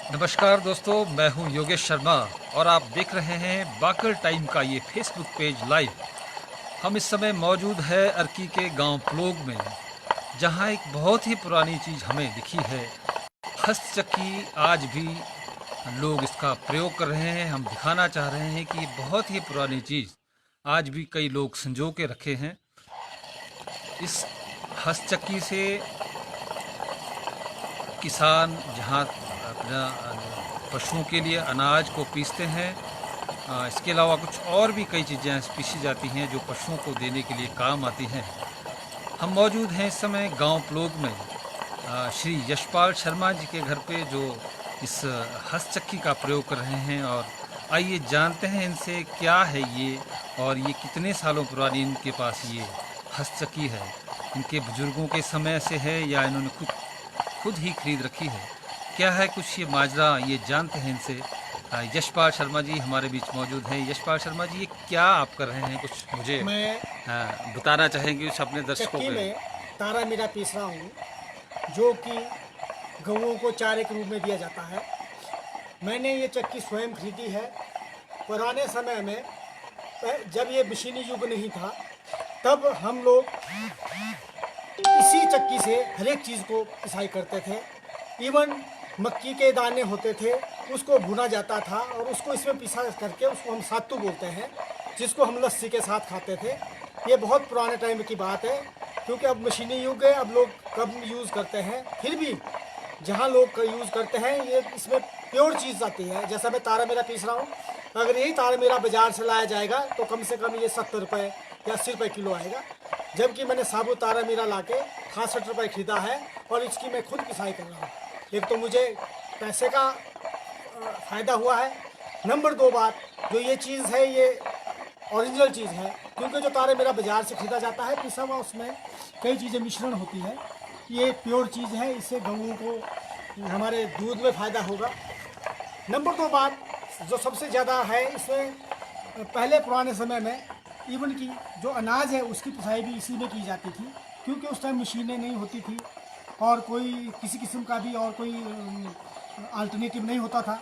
नमस्कार दोस्तों, मैं हूं योगेश शर्मा और आप देख रहे हैं बाकर टाइम का ये फेसबुक पेज लाइव। हम इस समय मौजूद है अर्की के गांव प्लोग में, जहां एक बहुत ही पुरानी चीज़ हमें दिखी है। हस्तचक्की आज भी लोग इसका प्रयोग कर रहे हैं। हम दिखाना चाह रहे हैं कि ये बहुत ही पुरानी चीज़ आज भी कई लोग संजो के रखे हैं। इस हस्तचक्की से किसान जहाँ अपना पशुओं के लिए अनाज को पीसते हैं, इसके अलावा कुछ और भी कई चीज़ें पीसी जाती हैं जो पशुओं को देने के लिए काम आती हैं। हम मौजूद हैं इस समय गांव प्लोग में श्री यशपाल शर्मा जी के घर पे, जो इस हस्तचक्की का प्रयोग कर रहे हैं। और आइए जानते हैं इनसे क्या है ये और ये कितने सालों पुरानी इनके पास ये हस्तचक्की है। इनके बुजुर्गों के समय से है या इन्होंने खुद ही खरीद रखी है, क्या है कुछ ये माजरा, ये जानते हैं इनसे। यशपाल शर्मा जी हमारे बीच मौजूद हैं। यशपाल शर्मा जी, ये क्या आप कर रहे हैं, कुछ मुझे बताना चाहेंगे कुछ अपने दर्शकों चक्की को। में तारा मीरा पीस रहा हूँ, जो कि गऊओं को चारे के रूप में दिया जाता है। मैंने ये चक्की स्वयं खरीदी है। पुराने समय में जब ये मशीनी युग नहीं था, तब हम लोग इसी चक्की से हर एक चीज़ को पिसाई करते थे। इवन मक्की के दाने होते थे, उसको भुना जाता था और उसको इसमें पिसा करके उसको हम सातू बोलते हैं, जिसको हम लस्सी के साथ खाते थे। ये बहुत पुराने टाइम की बात है, क्योंकि अब मशीनी युग है, अब लोग कम यूज़ करते हैं। फिर भी जहाँ लोग यूज़ करते हैं, ये इसमें प्योर चीज़ आती है। जैसा मैं तारा मेरा पीस रहा हूँ, अगर यही तारा मेरा बाज़ार से लाया जाएगा तो कम से कम ये 70 रुपये या 80 रुपये किलो आएगा, जबकि मैंने साबुत तारा मीरा ला के 68 रुपये खरीदा है और इसकी मैं खुद पिसाई कर रहा हूँ। एक तो मुझे पैसे का फ़ायदा हुआ है। नंबर 2 बात, जो ये चीज़ है ये ओरिजिनल चीज़ है, क्योंकि जो तारा मेरा बाज़ार से खरीदा जाता है पिसा हुआ, उसमें कई चीज़ें मिश्रण होती है। ये प्योर चीज़ है, इससे गऊओं को हमारे दूध में फ़ायदा होगा। नंबर 2 बात जो सबसे ज़्यादा है, इसमें पहले पुराने समय में इवन की जो अनाज है उसकी पिसाई भी इसी में की जाती थी, क्योंकि उस टाइम मशीनें नहीं होती थी और कोई किसी किस्म का भी और कोई अल्टरनेटिव नहीं होता था।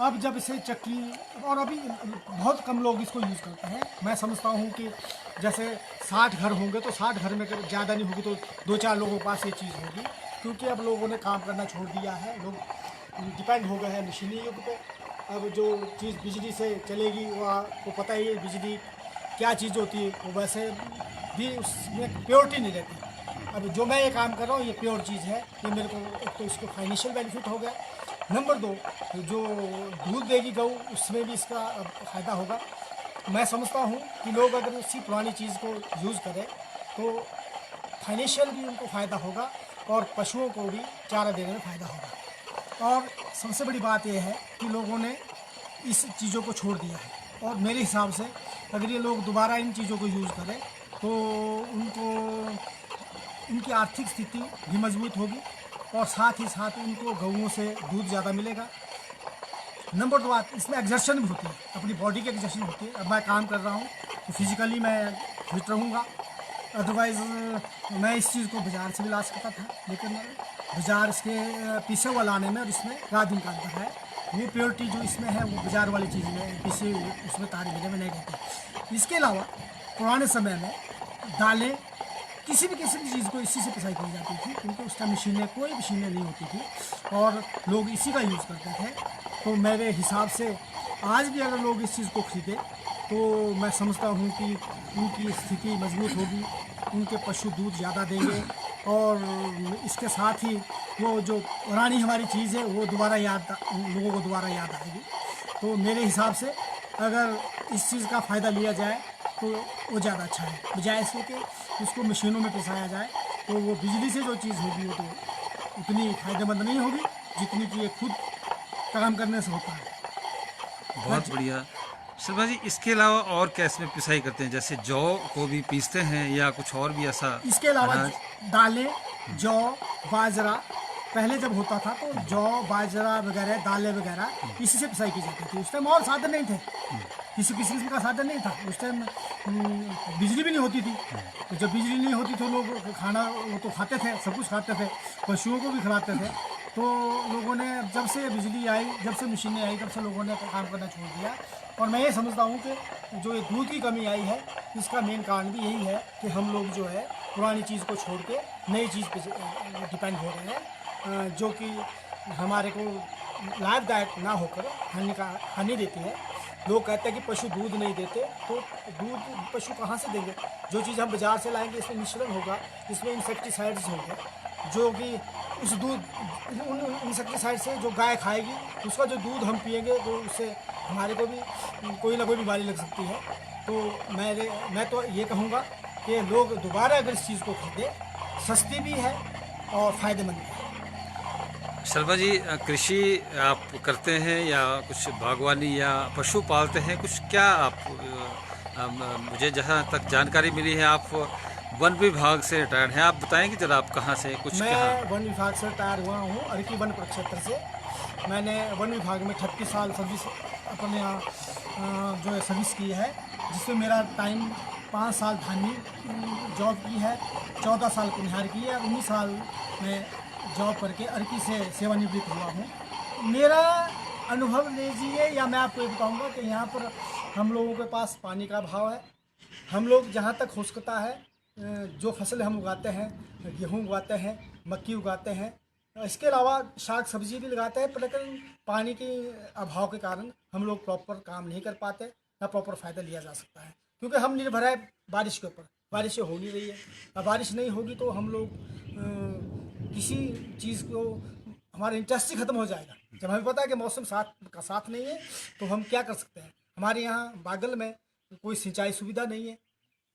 अब जब इसे चक्की, और अभी बहुत कम लोग इसको यूज़ करते हैं। मैं समझता हूँ कि जैसे 60 घर होंगे तो 60 घर में ज़्यादा नहीं होगी तो 2-4 लोगों के पास ये चीज़ होगी, क्योंकि अब लोगों ने काम करना छोड़ दिया है। लोग डिपेंड हो गए हैं मशीनी युग पे। अब जो चीज़ बिजली से चलेगी वो आपको पता ही है, बिजली क्या चीज़ होती है, वो वैसे भी उसमें प्योरिटी नहीं रहती। अब जो मैं ये काम कर रहा हूँ ये प्योर चीज़ है। ये मेरे को एक तो इसको फाइनेंशियल बेनिफिट हो गया। नंबर 2, जो दूध देगी गऊ, उसमें भी इसका फ़ायदा होगा। मैं समझता हूँ कि लोग अगर इसी पुरानी चीज़ को यूज़ करें तो फाइनेंशियल भी उनको फ़ायदा होगा और पशुओं को भी चारा देने में फ़ायदा होगा। और सबसे बड़ी बात यह है कि लोगों ने इस चीज़ों को छोड़ दिया है, और मेरे हिसाब से अगर ये लोग दोबारा इन चीज़ों को यूज़ करें तो उनकी आर्थिक स्थिति भी मजबूत होगी और साथ ही साथ उनको गऊओं से दूध ज़्यादा मिलेगा। नंबर 2 बात, इसमें एग्जर्शन भी होती है, अपनी बॉडी की एग्जर्शन होती है। अब मैं काम कर रहा हूँ तो फिज़िकली मैं फिट रहूँगा। अदरवाइज़ मैं इस चीज़ को बाज़ार से भी ला सकता था, लेकिन बाज़ार इसके पीसे हुआ लाने में और इसमें रात दिन का अंतर है। वो प्योरिटी जो इसमें है वो बाज़ार वाली चीज़ में पीसे उसमें तारे मिले में नहीं रहती। इसके अलावा पुराने समय में दालें, किसी भी चीज़ को इसी से पिसाई की जाती थी, क्योंकि उस टाइम कोई मशीनें नहीं होती थी और लोग इसी का यूज़ करते थे। तो मेरे हिसाब से आज भी अगर लोग इस चीज़ को खरीदें तो मैं समझता हूँ कि उनकी स्थिति मजबूत होगी, उनके पशु दूध ज़्यादा देंगे और इसके साथ ही वो जो पुरानी हमारी चीज़ है वो लोगों को दोबारा याद आएगी। तो मेरे हिसाब से अगर इस चीज़ का फ़ायदा लिया जाए तो वो ज़्यादा अच्छा है, बजाय इसके कि उसको मशीनों में पिसाया जाए। तो वो बिजली से जो चीज़ होगी वो तो उतनी फ़ायदेमंद नहीं होगी जितनी कि ये खुद काम करने से होता है। बहुत बढ़िया शर्मा जी, इसके अलावा और क्या इसमें पिसाई करते हैं? जैसे जौ को भी पीसते हैं या कुछ और भी ऐसा? इसके अलावा दालें, जौ, बाजरा पहले जब होता था तो जौ, बाजरा वगैरह, दालें वगैरह इसी से पिसाई की जाती थी। उस टाइम और साधन नहीं थे, किसी किस्म का साधन नहीं था। उस टाइम बिजली भी नहीं होती थी, तो जब बिजली नहीं होती तो लोग खाना वो तो खाते थे, सब कुछ खाते थे, पशुओं को भी खिलाते थे। तो लोगों ने जब से बिजली आई, जब से मशीनें आई, तब से लोगों ने काम करना छोड़ दिया। और मैं ये समझता हूँ कि जो ये दूध की कमी आई है, इसका मेन कारण भी यही है कि हम लोग जो है पुरानी चीज़ को छोड़ के नई चीज़ पे डिपेंड हो रहे हैं, जो कि हमारे को लाभदायक ना होकर हानि देती है। लोग कहते हैं कि पशु दूध नहीं देते, तो दूध पशु कहाँ से देंगे? जो चीज़ हम बाज़ार से लाएंगे इसमें मिश्रण होगा, इसमें इंसेक्टिसाइड्स होंगे, जो कि उस दूध उन इंसेक्टिसाइड से जो गाय खाएगी, उसका जो दूध हम पिएंगे तो उससे हमारे को भी कोई ना कोई बीमारी लग सकती है। तो मैं तो ये कहूँगा कि लोग दोबारा अगर इस चीज़ को खरीदें, सस्ती भी है और फ़ायदेमंद भी है। शर्मा जी, कृषि आप करते हैं या कुछ बागवानी या पशु पालते हैं, कुछ क्या आप मुझे जहाँ तक जानकारी मिली है आप वन विभाग से रिटायर्ड हैं। आप बताएंगे जरा आप कहाँ से कुछ मैं वन विभाग से रिटायर हुआ हूँ, अर्की वन प्रक्षेत्र से। मैंने वन विभाग में 38 साल सर्विस अपने यहाँ जो है सर्विस की है, जिसमें मेरा टाइम 5 साल धानी जॉब की है, 14 साल कुम्हार की है, 19 साल में जॉब करके अर्की से सेवानिवृत्त हुआ हूँ। मेरा अनुभव लीजिए या मैं आपको ये बताऊँगा कि यहाँ पर हम लोगों के पास पानी का अभाव है। हम लोग जहाँ तक हो सकता है जो फसल हम उगाते हैं, गेहूँ उगाते हैं, मक्की उगाते हैं, इसके अलावा साग सब्जी भी लगाते हैं, पर लेकिन पानी के अभाव के कारण हम लोग प्रॉपर काम नहीं कर पाते, ना प्रॉपर फ़ायदा लिया जा सकता है, क्योंकि हम निर्भर है बारिश के ऊपर। बारिश हो नहीं रही है, अब बारिश नहीं होगी तो हम लोग किसी चीज़ को हमारा इंटरेस्ट ही ख़त्म हो जाएगा। जब हमें पता है कि मौसम का साथ नहीं है तो हम क्या कर सकते हैं। हमारे यहाँ बागल में कोई सिंचाई सुविधा नहीं है,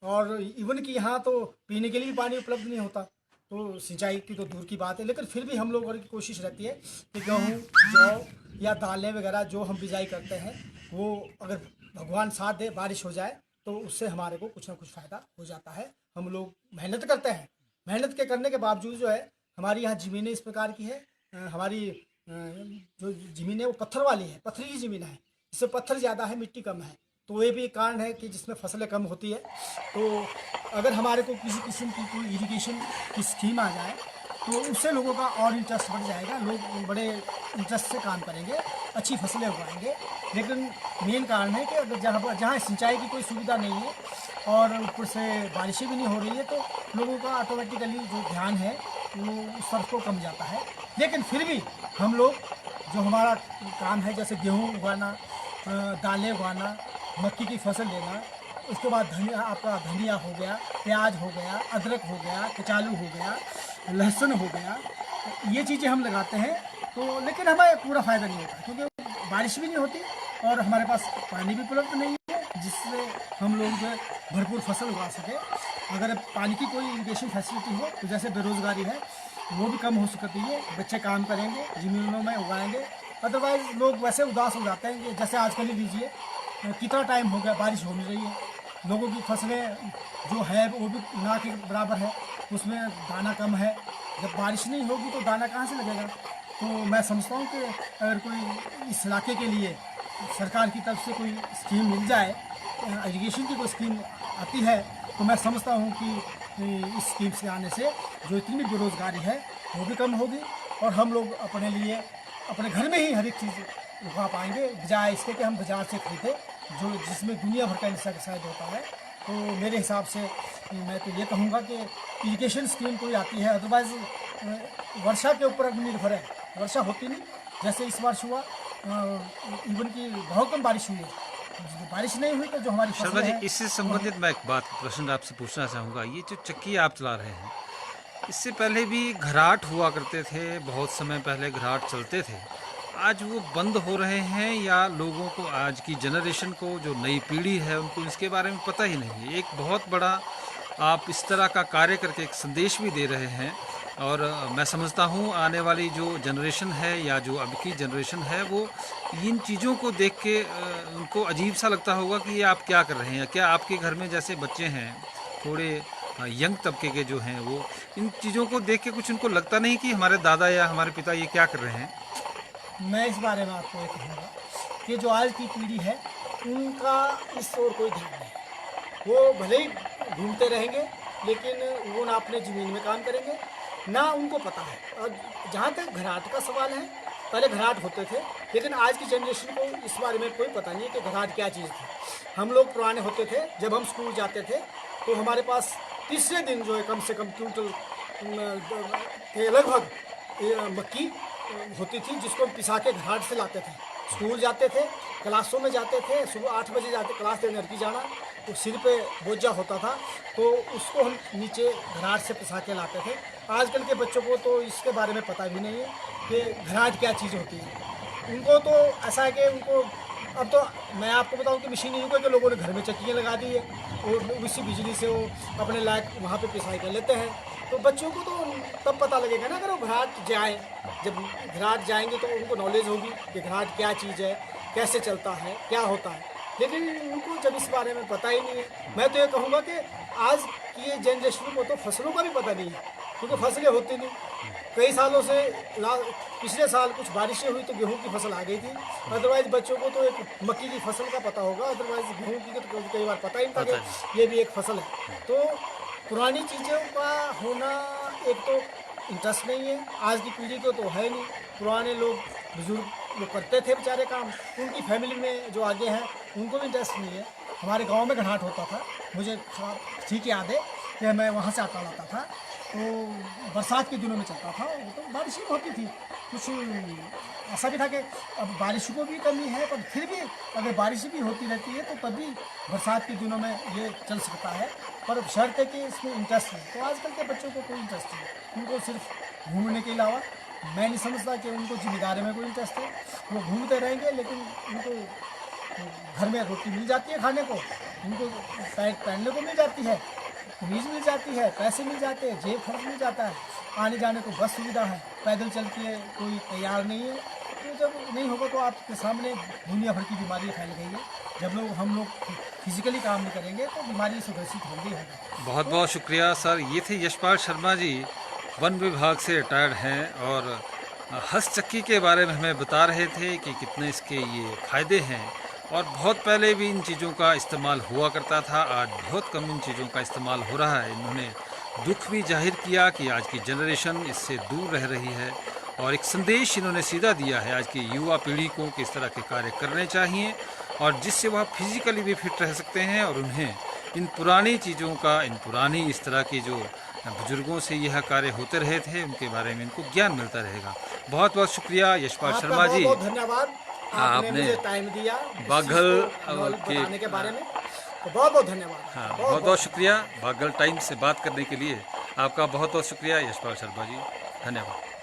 और इवन कि यहाँ तो पीने के लिए भी पानी उपलब्ध नहीं होता, तो सिंचाई की तो दूर की बात है। लेकिन फिर भी हम लोगों की कोशिश रहती है कि गेहूँ, जौ या दालें वगैरह जो हम बिजाई करते हैं, वो अगर भगवान साथ दे, बारिश हो जाए तो उससे हमारे को कुछ ना कुछ फ़ायदा हो जाता है। हम लोग मेहनत करते हैं, मेहनत के करने के बावजूद जो है हमारी यहाँ ज़मीनें इस प्रकार की है, हमारी जो ज़मीन है वो पत्थर वाली है, पथरीली ज़मीन है, इससे पत्थर ज़्यादा है, मिट्टी कम है, तो ये भी एक कारण है कि जिसमें फसलें कम होती है। तो अगर हमारे को किसी किस्म की कोई इरिगेशन की स्कीम आ जाए तो उससे लोगों का और इंटरेस्ट बढ़ जाएगा, लोग बड़े इंटरेस्ट से काम करेंगे, अच्छी फसलें उगाएंगे। लेकिन मेन कारण है कि अगर जहाँ सिंचाई की कोई सुविधा नहीं है और ऊपर से बारिशें भी नहीं हो रही है, तो लोगों का ऑटोमेटिकली जो ध्यान है वो उस तरफ को कम जाता है। लेकिन फिर भी हम लोग जो हमारा काम है, जैसे गेहूँ उगाना, दालें उगाना, मक्की की फसल लेना, उसके बाद आपका धनिया हो गया, प्याज हो गया, अदरक हो गया, कचालू हो गया, लहसुन हो गया, ये चीज़ें हम लगाते हैं। तो लेकिन हमें पूरा फ़ायदा नहीं होता, क्योंकि बारिश भी नहीं होती और हमारे पास पानी भी उपलब्ध नहीं है जिससे हम लोग जो है भरपूर फसल उगा सकें। अगर पानी की कोई इरिगेशन फैसिलिटी हो तो जैसे बेरोज़गारी है वो भी कम हो सकती है, बच्चे काम करेंगे, ज़मीनों में उगाएंगे। अदरवाइज़ लोग वैसे उदास हो जाते हैं कि जैसे आजकल ही लीजिए, कितना टाइम हो गया बारिश हो नहीं रही है, लोगों की फसलें जो है वो भी ना के बराबर है, उसमें दाना कम है। जब बारिश नहीं होगी तो दाना कहाँ से लगेगा? तो मैं समझता हूँ कि अगर कोई इस इलाके के लिए सरकार की तरफ से कोई स्कीम मिल जाए, एजुकेशन की कोई स्कीम आती है, तो मैं समझता हूँ कि इस स्कीम से आने से जो इतनी भी बेरोज़गारी है वो भी कम होगी और हम लोग अपने लिए अपने घर में ही हर एक चीज़ उगा पाएंगे, बजाय इसके कि हम बाज़ार से खरीदें जो जिसमें दुनिया भर का इंसेक्टिसाइड होता है। तो मेरे हिसाब से मैं तो ये कहूँगा कि इरिगेशन स्कीम कोई आती है, अदरवाइज़ वर्षा के ऊपर निर्भर है, वर्षा होती नहीं। जैसे इस वर्ष हुआ, इवन की बहुत कम बारिश हुई है, बारिश नहीं हुई तो जो हमारी शर्मा जी, फसलें हैं। इससे संबंधित मैं एक प्रश्न आपसे पूछना चाहूँगा। ये जो चक्की आप चला रहे हैं, इससे पहले भी घराट हुआ करते थे, बहुत समय पहले घराट चलते थे, आज वो बंद हो रहे हैं या लोगों को, आज की जनरेशन को, जो नई पीढ़ी है, उनको इसके बारे में पता ही नहीं है। एक बहुत बड़ा आप इस तरह का कार्य करके एक संदेश भी दे रहे हैं, और मैं समझता हूँ आने वाली जो जनरेशन है या जो अब की जनरेशन है वो इन चीज़ों को देख के उनको अजीब सा लगता होगा कि ये आप क्या कर रहे हैं। क्या आपके घर में जैसे बच्चे हैं थोड़े यंग तबके के जो हैं, वो इन चीज़ों को देख के कुछ उनको लगता नहीं कि हमारे दादा या हमारे पिता ये क्या कर रहे हैं? मैं इस बारे में आपको ये कहूँगा कि जो आज की पीढ़ी है उनका इस ओर कोई ध्यान नहीं। वो भले ही घूमते रहेंगे लेकिन वो ना अपने ज़मीन में काम करेंगे, ना उनको पता है। और जहाँ तक घराट का सवाल है, पहले घराट होते थे, लेकिन आज की जनरेशन को इस बारे में कोई पता नहीं है कि घराट क्या चीज़ थी। हम लोग पुराने होते थे, जब हम स्कूल जाते थे तो हमारे पास तीसरे दिन जो है कम से कम क्विंटल के लगभग मक्की होती थी, जिसको हम पिसा के घाट से लाते थे। स्कूल जाते थे, क्लासों में जाते थे, सुबह 8 बजे जाते क्लास देने लड़की जाना, तो सिर पे बोझा होता था, तो उसको हम नीचे घराट से पिसा के लाते थे। आजकल के बच्चों को तो इसके बारे में पता भी नहीं है कि घराट क्या चीज़ होती है। उनको तो ऐसा है कि उनको अब तो मैं आपको बताऊं कि मशीनी युग है कि लोगों ने घर में चक्कियाँ लगा दी है और उसी बिजली से वो अपने लायक वहाँ पे पिसाई कर लेते हैं। तो बच्चों को तो तब पता लगेगा ना अगर वो घराट जाएँ। जब घराट जाएंगे तो उनको नॉलेज होगी कि घराट क्या चीज़ है, कैसे चलता है, क्या होता है। लेकिन उनको जब इस बारे में पता ही नहीं है, मैं तो ये कहूँगा कि आज की ये जनरेशन को तो फसलों का भी पता नहीं है, क्योंकि फसलें होती नहीं। कई सालों से पिछले साल कुछ बारिशें हुई तो गेहूं की फसल आ गई थी, अदरवाइज बच्चों को तो एक मक्की की फसल का पता होगा, अदरवाइज गेहूं की तो कई बार पता ही नहीं था कि ये भी एक फसल है। तो पुरानी चीज़ों का होना एक तो इंटरेस्ट नहीं है, आज की पीढ़ी को तो है नहीं। पुराने लोग बुजुर्ग लोग करते थे बेचारे काम, उनकी फैमिली में जो आगे हैं उनको भी इंटरेस्ट नहीं है। हमारे गांव में घाट होता था, मुझे ठीक याद है कि मैं वहाँ से आता लाता था, तो बरसात के दिनों में चलता था, वो तो बारिश ही होती थी। कुछ ऐसा भी था कि अब बारिश को भी कमी है, पर फिर भी अगर बारिश भी होती रहती है तो तभी बरसात के दिनों में ये चल सकता है, पर शर्त है कि इसमें इंटरेस्ट है। तो आजकल के बच्चों को कोई इंटरेस्ट नहीं, उनको सिर्फ घूमने के अलावा मैं नहीं समझता कि उनको जिम्मेदारी में कोई इंटरेस्ट है। वो घूमते रहेंगे, लेकिन उनको घर में रोटी मिल जाती है खाने को, उनको पैंट पहनने को मिल जाती है, कमीज मिल जाती है, पैसे मिल जाते हैं, जेब खर्च मिल जाता है, आने जाने को बस सुविधा है, पैदल चल के कोई तैयार नहीं है। तो जब नहीं होगा तो आपके सामने दुनिया भर की बीमारी फैल गई है। जब हम लोग फिजिकली काम नहीं करेंगे तो बीमारी से ग्रसित होंगे। बहुत बहुत शुक्रिया सर। ये थे यशपाल शर्मा जी, वन विभाग से रिटायर्ड हैं और हस्तचक्की के बारे में हमें बता रहे थे कि कितने इसके ये फ़ायदे हैं। और बहुत पहले भी इन चीज़ों का इस्तेमाल हुआ करता था, आज बहुत कम इन चीज़ों का इस्तेमाल हो रहा है। इन्होंने दुख भी जाहिर किया कि आज की जनरेशन इससे दूर रह रही है, और एक संदेश इन्होंने सीधा दिया है आज की युवा पीढ़ी को कि इस तरह के कार्य करने चाहिए और जिससे वह फिजिकली भी फिट रह सकते हैं। और उन्हें इन पुरानी चीज़ों का, इन पुरानी इस तरह की जो बुजुर्गों से यह कार्य होते रहे थे उनके बारे में इनको ज्ञान मिलता रहेगा। बहुत बहुत शुक्रिया यशपाल शर्मा जी, बहुत धन्यवाद। आपने मुझे टाइम दिया बाघल के बारे में, तो बहुत बहुत धन्यवाद। हाँ, बहुत बहुत शुक्रिया बाघल टाइम से बात करने के लिए। आपका बहुत बहुत शुक्रिया यशपाल शर्मा जी, धन्यवाद।